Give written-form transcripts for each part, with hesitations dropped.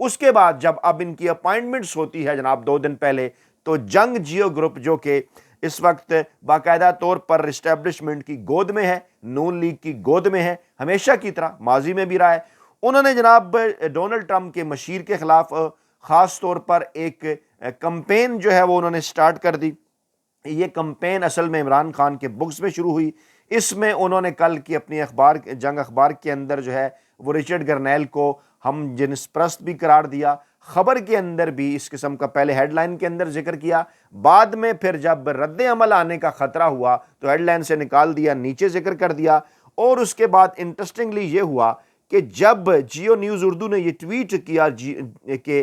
اس کے بعد جب اب ان کی اپائنٹمنٹس ہوتی ہے جناب 2 دن پہلے، تو جنگ جیو گروپ جو کہ اس وقت باقاعدہ طور پر اسٹیبلشمنٹ کی گود میں ہے، نون لیگ کی گود میں ہے، ہمیشہ کی طرح ماضی میں بھی رہا ہے، انہوں نے جناب ڈونلڈ ٹرمپ کے مشیر کے خلاف خاص طور پر ایک کمپین جو ہے وہ انہوں نے سٹارٹ کر دی۔ یہ کمپین اصل میں عمران خان کے بکس میں شروع ہوئی۔ اس میں انہوں نے کل کی اپنی جنگ اخبار کے اندر جو ہے وہ رچرڈ گرنیل کو ہم جنس پرست بھی قرار دیا، خبر کے اندر بھی اس قسم کا پہلے ہیڈ لائن کے اندر ذکر کیا، بعد میں پھر جب رد عمل آنے کا خطرہ ہوا تو ہیڈ لائن سے نکال دیا، نیچے ذکر کر دیا۔ اور اس کے بعد انٹرسٹنگلی یہ ہوا کہ جب جیو نیوز اردو نے یہ ٹویٹ کیا کہ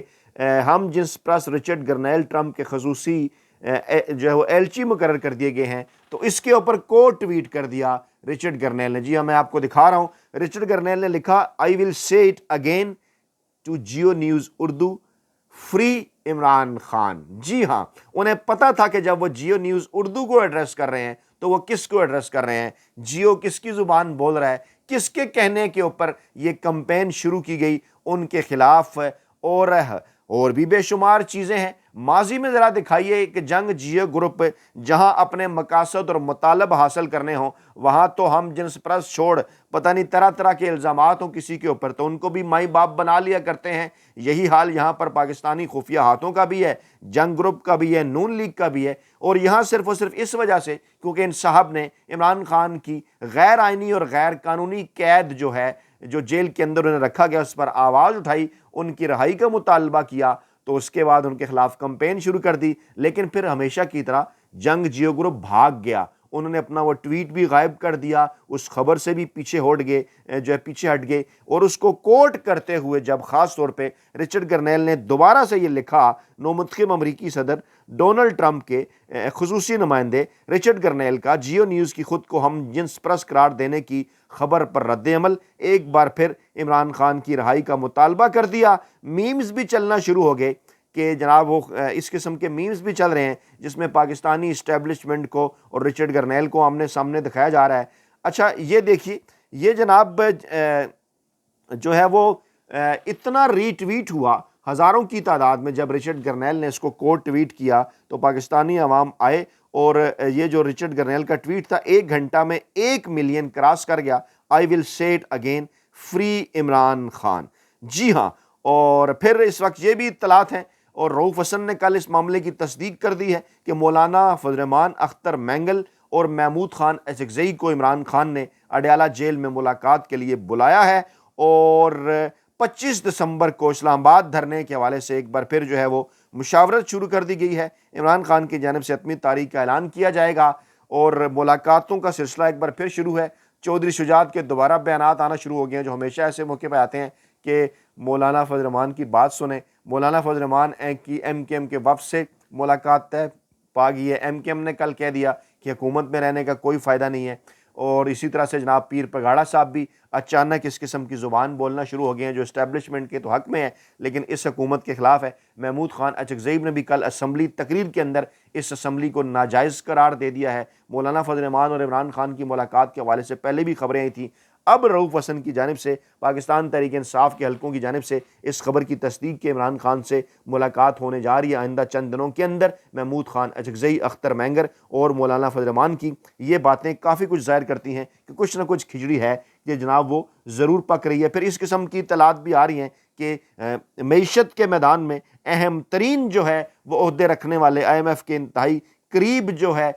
ہم جنس پرست رچرڈ گرنیل ٹرمپ کے خصوصی جو ہے وہ ایلچی مقرر کر دیے گئے ہیں، تو اس کے اوپر کوٹ ٹویٹ کر دیا رچرڈ گرنیل نے۔ جی ہاں، میں آپ کو دکھا رہا ہوں، رچرڈ گرنیل نے لکھا "I will say it again to Geo news Urdu, free Imran Khan". جی ہاں، انہیں پتا تھا کہ جب وہ جیو نیوز اردو کو ایڈریس کر رہے ہیں تو وہ کس کو ایڈریس کر رہے ہیں، جیو کس کی زبان بول رہا ہے، کس کے کہنے کے اوپر یہ کمپین شروع کی گئی ان کے خلاف، اور بھی بے شمار چیزیں ہیں۔ ماضی میں ذرا دکھائیے کہ جنگ جیو گروپ جہاں اپنے مقاصد اور مطالب حاصل کرنے ہوں وہاں تو ہم جنس پرست چھوڑ پتہ نہیں طرح طرح کے الزامات ہوں کسی کے اوپر تو ان کو بھی مائی باپ بنا لیا کرتے ہیں۔ یہی حال یہاں پر پاکستانی خفیہ ہاتھوں کا بھی ہے، جنگ گروپ کا بھی ہے، نون لیگ کا بھی ہے، اور یہاں صرف اور صرف اس وجہ سے کیونکہ ان صاحب نے عمران خان کی غیر آئینی اور غیر قانونی قید جو ہے، جو جیل کے اندر انہیں رکھا گیا، اس پر آواز اٹھائی، ان کی رہائی کا مطالبہ کیا، تو اس کے بعد ان کے خلاف کمپین شروع کر دی۔ لیکن پھر ہمیشہ کی طرح جنگ جیو گروپ بھاگ گیا، انہوں نے اپنا وہ ٹویٹ بھی غائب کر دیا، اس خبر سے بھی پیچھے ہٹ گئے، اور اس کو کوٹ کرتے ہوئے جب خاص طور پہ رچرڈ گرنیل نے دوبارہ سے یہ لکھا، نومنتخب امریکی صدر ڈونلڈ ٹرمپ کے خصوصی نمائندے رچرڈ گرنیل کا جیو نیوز کی خود کو ہم جنس پرست قرار دینے کی خبر پر رد عمل، ایک بار پھر عمران خان کی رہائی کا مطالبہ کر دیا۔ میمز بھی چلنا شروع ہو گئے کہ جناب وہ اس قسم کے میمز بھی چل رہے ہیں جس میں پاکستانی اسٹیبلشمنٹ کو اور رچرڈ گرنیل کو آمنے سامنے دکھایا جا رہا ہے۔ اچھا یہ دیکھیے، یہ جناب جو ہے وہ اتنا ری ٹویٹ ہوا ہزاروں کی تعداد میں۔ جب رچرڈ گرنیل نے اس کو کوٹ ٹویٹ کیا تو پاکستانی عوام آئے، اور یہ جو رچرڈ گرنیل کا ٹویٹ تھا 1 گھنٹہ میں 1 ملین کراس کر گیا۔ "I will say it again، free Imran Khan". جی ہاں، اور پھر اس وقت یہ بھی اطلاعات ہیں، اور رؤوف حسن نے کل اس معاملے کی تصدیق کر دی ہے کہ مولانا فضل الرحمان اختر مینگل اور محمود خان اچکزئی کو عمران خان نے اڈیالہ جیل میں ملاقات کے لیے بلایا ہے، اور 25 دسمبر کو اسلام آباد دھرنے کے حوالے سے ایک بار پھر جو ہے وہ مشاورت شروع کر دی گئی ہے۔ عمران خان کی جانب سے حتمی تاریخ کا اعلان کیا جائے گا، اور ملاقاتوں کا سلسلہ ایک بار پھر شروع ہے۔ چودھری شجاعت کے دوبارہ بیانات آنا شروع ہو گئے ہیں، جو ہمیشہ ایسے موقع پہ آتے ہیں کہ مولانا فضل الرحمان کی بات سنیں۔ مولانا فضل الرحمان کی ایم کیو ایم کے وفد سے ملاقات طے پا گئی ہے۔ ایم کیو ایم نے کل کہہ دیا کہ حکومت میں رہنے کا کوئی فائدہ نہیں ہے، اور اسی طرح سے جناب پیر پگاڑا صاحب بھی اچانک اس قسم کی زبان بولنا شروع ہو گئے ہیں، جو اسٹیبلشمنٹ کے تو حق میں ہے لیکن اس حکومت کے خلاف ہے۔ محمود خان اچکزئی نے بھی کل اسمبلی تقریر کے اندر اس اسمبلی کو ناجائز قرار دے دیا ہے۔ مولانا فضل الرحمان اور عمران خان کی ملاقات کے حوالے سے پہلے بھی خبریں آئی تھیں، اب رؤوف حسن کی جانب سے، پاکستان تحریک انصاف کے حلقوں کی جانب سے اس خبر کی تصدیق کہ عمران خان سے ملاقات ہونے جا رہی ہے آئندہ چند دنوں کے اندر۔ محمود خان اچکزئی، اختر مینگر اور مولانا فضل الرحمان کی یہ باتیں کافی کچھ ظاہر کرتی ہیں کہ کچھ نہ کچھ کھچڑی ہے کہ جناب وہ ضرور پک رہی ہے۔ پھر اس قسم کی اطلاعات بھی آ رہی ہیں کہ معیشت کے میدان میں اہم ترین جو ہے وہ عہدے رکھنے والے IMF کے انتہائی قریب جو ہے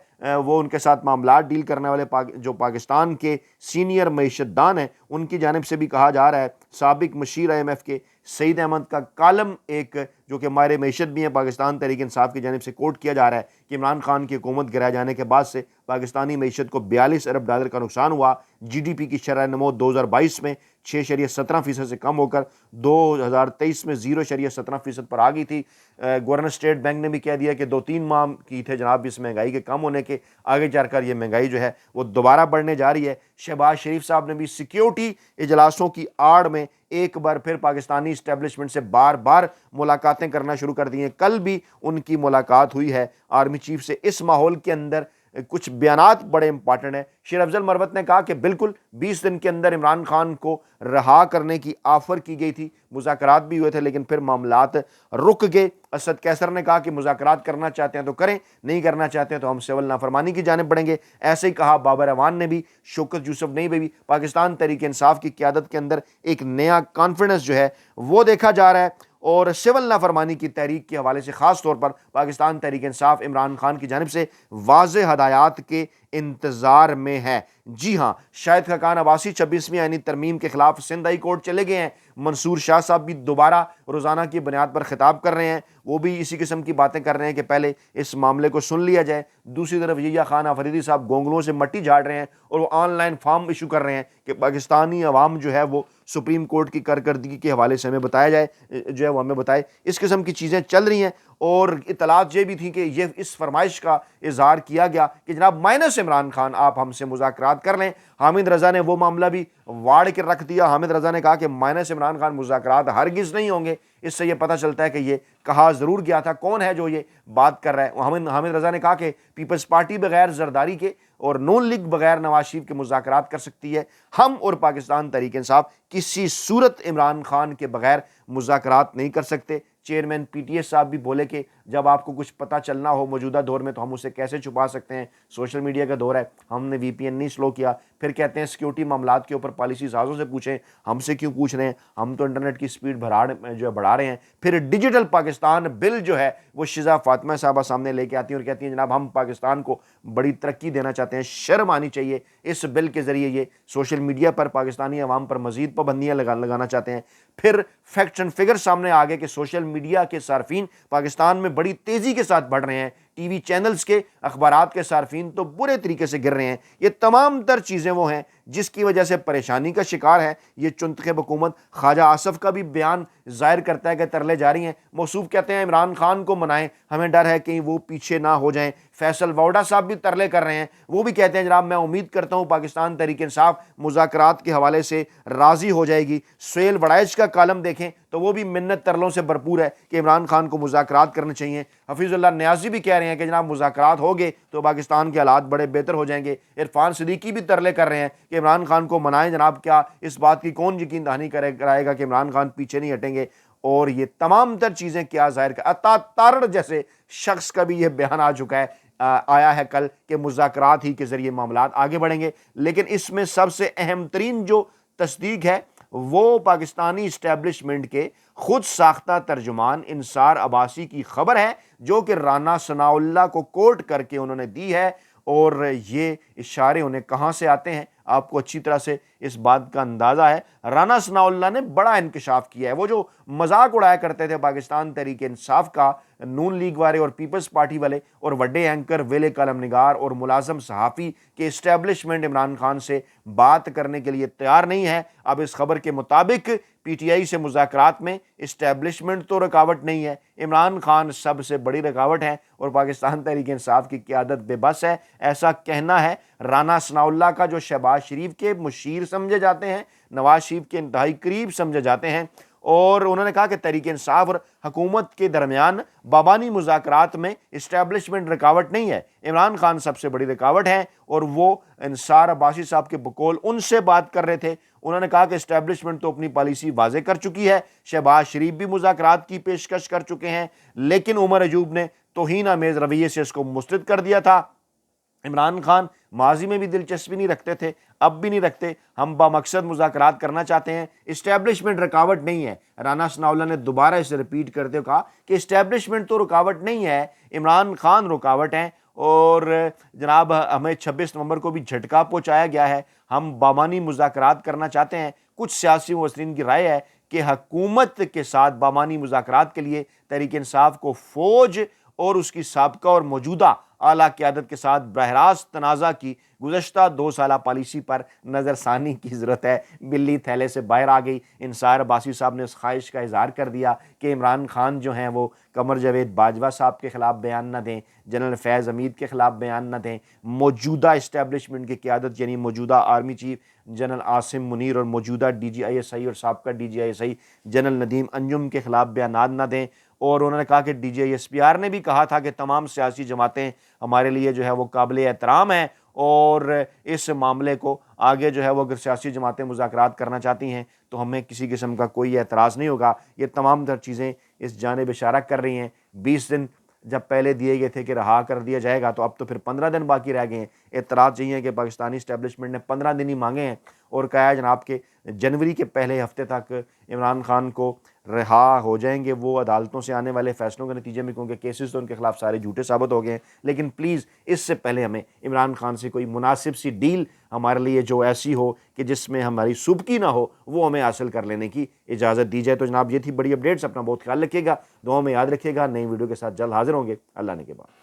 وہ ان کے ساتھ معاملات ڈیل کرنے والے جو پاکستان کے سینئر معیشت دان ہیں، ان کی جانب سے بھی کہا جا رہا ہے، سابق مشیر IMF کے سعید احمد کا کالم ایک جو کہ ماہر معیشت بھی ہیں پاکستان تحریک انصاف کی جانب سے کوٹ کیا جا رہا ہے کہ عمران خان کی حکومت گرائے جانے کے بعد سے پاکستانی معیشت کو 42 ارب ڈالر کا نقصان ہوا۔ GDP کی شرح نمو 2022 میں 6.17% سے کم ہو کر 2023 میں 0.17% پر آ گئی تھی۔ گورنر اسٹیٹ بینک نے بھی کہہ دیا کہ 2-3 ماہ کی تھے جناب اس مہنگائی کے کم ہونے کے، آگے چل کر یہ مہنگائی جو ہے وہ دوبارہ بڑھنے جا رہی ہے۔ شہباز شریف صاحب نے بھی سیکیورٹی اجلاسوں کی آڑ میں ایک بار پھر پاکستانی اسٹیبلشمنٹ سے بار بار ملاقاتیں کرنا شروع کر دی ہیں۔ کل بھی ان کی ملاقات ہوئی ہے آرمی چیف سے۔ اس ماحول کے اندر کچھ بیانات بڑے امپارٹنٹ ہیں۔ شیر افضل مروت نے کہا کہ بالکل 20 دن کے اندر عمران خان کو رہا کرنے کی آفر کی گئی تھی، مذاکرات بھی ہوئے تھے لیکن پھر معاملات رک گئے۔ اسد کیسر نے کہا کہ مذاکرات کرنا چاہتے ہیں تو کریں، نہیں کرنا چاہتے ہیں تو ہم سول نافرمانی کی جانب بڑھیں گے۔ ایسے ہی کہا بابر اعوان نے بھی، شوکت یوسف نے بھی۔ پاکستان تحریک انصاف کی قیادت کے اندر ایک نیا کانفیڈنس جو ہے وہ دیکھا جا رہا ہے، اور سول نافرمانی کی تحریک کے حوالے سے خاص طور پر پاکستان تحریک انصاف عمران خان کی جانب سے واضح ہدایات کے انتظار میں ہے۔ جی ہاں، شاہد خاقان عباسی 26ویں آئینی ترمیم کے خلاف سندھ ہائی کورٹ چلے گئے ہیں۔ منصور شاہ صاحب بھی دوبارہ روزانہ کی بنیاد پر خطاب کر رہے ہیں، وہ بھی اسی قسم کی باتیں کر رہے ہیں کہ پہلے اس معاملے کو سن لیا جائے۔ دوسری طرف یحییٰ خان آفریدی صاحب گونگلوں سے مٹی جھاڑ رہے ہیں اور وہ آن لائن فارم ایشو کر رہے ہیں کہ پاکستانی عوام جو ہے وہ سپریم کورٹ کی کارکردگی کے حوالے سے ہمیں بتایا جائے، جو ہے وہ ہمیں بتائے۔ اس قسم کی چیزیں چل رہی ہیں، اور اطلاعات یہ بھی تھیں کہ یہ اس فرمائش کا اظہار کیا گیا کہ جناب مائنس عمران خان آپ ہم سے مذاکرات کر لیں۔ حامد رضا نے وہ معاملہ بھی واڑ کے رکھ دیا۔ حامد رضا نے کہا کہ مائنس عمران خان مذاکرات ہرگز نہیں ہوں گے۔ اس سے یہ پتہ چلتا ہے کہ یہ کہا ضرور گیا تھا، کون ہے جو یہ بات کر رہا ہے۔ حامد رضا نے کہا کہ پیپلز پارٹی بغیر زرداری کے اور نون لیگ بغیر نواز شریف کے مذاکرات کر سکتی ہے، ہم اور پاکستان تحریک انصاف کسی صورت عمران خان کے بغیر مذاکرات نہیں کر سکتے۔ چیئرمین پی ٹی ایس صاحب بھی بولے کہ جب آپ کو کچھ پتہ چلنا ہو موجودہ دور میں تو ہم اسے کیسے چھپا سکتے ہیں، سوشل میڈیا کا دور ہے، ہم نے وی پی این نہیں سلو کیا۔ پھر کہتے ہیں سیکیورٹی معاملات کے اوپر پالیسی سازوں سے پوچھیں، ہم سے کیوں پوچھ رہے ہیں، ہم تو انٹرنیٹ کی سپیڈ بڑھا رہے ہیں۔ پھر ڈیجیٹل پاکستان بل جو ہے وہ شزا فاطمہ صاحبہ سامنے لے کے آتی ہیں اور کہتی ہیں جناب ہم پاکستان کو بڑی ترقی دینا چاہتے ہیں، شرم آنی چاہیے۔ اس بل کے ذریعے یہ سوشل میڈیا پر پاکستانی عوام پر مزید پابندیاں لگانا چاہتے ہیں۔ پھر فیکٹس اینڈ فگر سامنے آ گئے کہ سوشل میڈیا کے صارفین پاکستان میں بڑی تیزی کے ساتھ بڑھ رہے ہیں، ٹی وی چینلز کے، اخبارات کے صارفین تو برے طریقے سے گر رہے ہیں۔ یہ تمام تر چیزیں وہ ہیں جس کی وجہ سے پریشانی کا شکار ہے یہ چنتخب حکومت۔ خواجہ آصف کا بھی بیان ظاہر کرتا ہے کہ ترلے جاری ہیں۔ موصوف کہتے ہیں عمران خان کو منائیں، ہمیں ڈر ہے کہیں وہ پیچھے نہ ہو جائیں۔ فیصل ووڈا صاحب بھی ترلے کر رہے ہیں، وہ بھی کہتے ہیں جناب میں امید کرتا ہوں پاکستان تحریک انصاف مذاکرات کے حوالے سے راضی ہو جائے گی۔ سہیل وڑائچ کا کالم دیکھیں تو وہ بھی منت ترلوں سے بھرپور ہے کہ عمران خان کو مذاکرات کرنے چاہیے۔ حفیظ اللہ نیازی بھی کہہ رہے ہیں کہ جناب مذاکرات ہوگے تو پاکستان کے حالات بڑے بہتر ہو جائیں گے۔ عرفان صدیقی بھی ترلے کر رہے ہیں کہ عمران خان کو منائیں جناب، کیا اس بات کی کون یقین دہانی کرائے گا کہ عمران خان پیچھے نہیں ہٹیں گے۔ اور یہ تمام تر چیزیں کیا ظاہر کر عطا تارڑ جیسے شخص کا بھی یہ بیان آ چکا ہے، آیا ہے کل، کہ مذاکرات ہی کے ذریعے معاملات آگے بڑھیں گے۔ لیکن اس میں سب سے اہم ترین جو تصدیق ہے وہ پاکستانی اسٹیبلشمنٹ کے خود ساختہ ترجمان انصار عباسی کی خبر ہے، جو کہ رانا ثناء اللہ کو کوٹ کر کے انہوں نے دی ہے۔ اور یہ اشارے انہیں کہاں سے آتے ہیں آپ کو اچھی طرح سے اس بات کا اندازہ ہے۔ رانا ثناء اللہ نے بڑا انکشاف کیا ہے۔ وہ جو مذاق اڑایا کرتے تھے پاکستان تحریک انصاف کا، نون لیگ والے اور پیپلز پارٹی والے اور وڈے اینکر، ویلے کالم نگار اور ملازم صحافی کہ اسٹیبلشمنٹ عمران خان سے بات کرنے کے لیے تیار نہیں ہے، اب اس خبر کے مطابق پی ٹی آئی سے مذاکرات میں اسٹیبلشمنٹ تو رکاوٹ نہیں ہے، عمران خان سب سے بڑی رکاوٹ ہے اور پاکستان تحریک انصاف کی قیادت بے بس ہے، ایسا کہنا ہے رانا ثناء اللہ کا، جو شہباز شریف کے مشیر سمجھے جاتے ہیں، نواز شریف کے انتہائی قریب سمجھے جاتے ہیں۔ اور انہوں نے کہا کہ تحریک انصاف اور حکومت کے درمیان بابانی مذاکرات میں اسٹیبلشمنٹ رکاوٹ نہیں ہے، عمران خان سب سے بڑی رکاوٹ ہے۔ اور وہ انصار عباسی صاحب کے بقول ان سے بات کر رہے تھے، انہوں نے کہا کہ اسٹیبلشمنٹ تو اپنی پالیسی واضح کر چکی ہے، شہباز شریف بھی مذاکرات کی پیشکش کر چکے ہیں، لیکن عمر ایوب نے توہین آمیز رویے سے اس کو مسترد کر دیا تھا۔ عمران خان ماضی میں بھی دلچسپی نہیں رکھتے تھے، اب بھی نہیں رکھتے، ہم بامقصد مذاکرات کرنا چاہتے ہیں، اسٹیبلشمنٹ رکاوٹ نہیں ہے۔ رانا ثناء اللہ نے دوبارہ اسے ریپیٹ کرتے ہوئے کہا کہ اسٹیبلشمنٹ تو رکاوٹ نہیں ہے، عمران خان رکاوٹ ہیں۔ اور جناب ہمیں 26 نومبر کو بھی جھٹکا پہنچایا گیا ہے، ہم بامانی مذاکرات کرنا چاہتے ہیں۔ کچھ سیاسی مبصرین کی رائے ہے کہ حکومت کے ساتھ بامانی مذاکرات کے لیے تحریک انصاف کو فوج اور اس کی سابقہ اور موجودہ اعلیٰ قیادت کے ساتھ براہ راست تنازع کی گزشتہ 2 سالہ پالیسی پر نظر ثانی کی ضرورت ہے۔ بلی تھیلے سے باہر آ گئی۔ انصار عباسی صاحب نے اس خواہش کا اظہار کر دیا کہ عمران خان جو ہیں وہ قمر جاوید باجوہ صاحب کے خلاف بیان نہ دیں، جنرل فیض حمید کے خلاف بیان نہ دیں، موجودہ اسٹیبلشمنٹ کی قیادت یعنی موجودہ army chief general Asim Munir اور موجودہ D G I S I اور سابقہ D G I S I general Nadeem Anjum کے خلاف بیانات نہ دیں۔ اور انہوں نے کہا کہ D G S P R نے بھی کہا تھا کہ تمام سیاسی جماعتیں ہمارے لیے جو ہے وہ قابل احترام ہیں، اور اس معاملے کو آگے جو ہے وہ اگر سیاسی جماعتیں مذاکرات کرنا چاہتی ہیں تو ہمیں کسی قسم کا کوئی اعتراض نہیں ہوگا۔ یہ تمام تر چیزیں اس جانب اشارہ کر رہی ہیں۔ 20 دن جب پہلے دیے گئے تھے کہ رہا کر دیا جائے گا، تو اب تو پھر 15 دن باقی رہ گئے ہیں۔ اعتراض یہی ہے کہ پاکستانی اسٹیبلشمنٹ نے 15 دن ہی مانگے ہیں، اور کہا ہے جناب کہ جنوری کے پہلے ہفتے تک عمران خان کو رہا ہو جائیں گے وہ عدالتوں سے آنے والے فیصلوں کے نتیجے میں، کیونکہ کیسز تو ان کے خلاف سارے جھوٹے ثابت ہو گئے ہیں۔ لیکن پلیز اس سے پہلے ہمیں عمران خان سے کوئی مناسب سی ڈیل ہمارے لیے جو ایسی ہو کہ جس میں ہماری سبکی نہ ہو، وہ ہمیں حاصل کر لینے کی اجازت دی جائے۔ تو جناب یہ تھی بڑی اپڈیٹس، اپنا بہت خیال رکھیے گا، دعاؤں میں یاد رکھیے گا۔ نئی ویڈیو کے ساتھ جلد حاضر ہوں گے، اللہ نے کے بعد۔